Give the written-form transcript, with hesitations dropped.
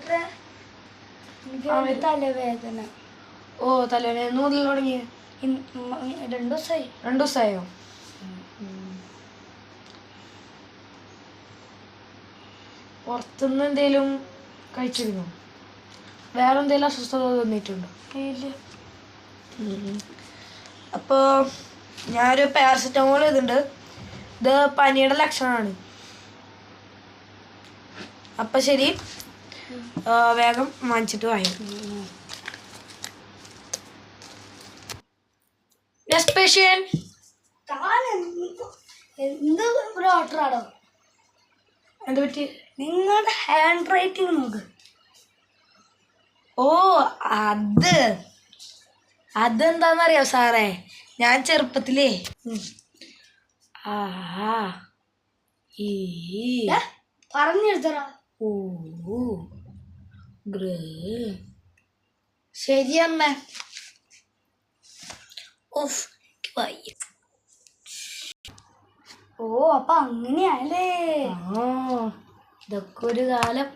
ഡോക്ടറെ തലവേദന. ഓ തലവേദന എന്ന് മുതൽ തുടങ്ങിയ? 2 ദിവസമായി. 2 ദിവസമായോ? പുറത്തുനിന്ന് എന്തേലും കഴിച്ചിരുന്നോ? വേറെ എന്തെങ്കിലും അസ്വസ്ഥത തോന്നിയിട്ടുണ്ടോ? ഇല്ല. അപ്പോൾ ഞാനൊരു പാരസെറ്റമോൾ ചെയ്തിട്ടുണ്ട്. ഇത് പനിയുടെ ലക്ഷണമാണ്. അപ്പം ശരി, വേഗം വാങ്ങിച്ചിട്ട് വാങ്ങി. Next patient. എന്ത് ഡോക്ടറാണോ? എന്ത് പറ്റി? നിങ്ങളുടെ ഹാൻഡ് റൈറ്റിംഗ് നോക്ക്. ഓ അതെന്താന്നറിയോ സാറേ, ഞാൻ ചെറുപ്പത്തിലേ പറഞ്ഞെടുത്തറ. ശരിയമ്മ. ഓ അപ്പൊ അങ്ങനെയല്ലേ? ഇതൊക്കെ ഒരു കാലം.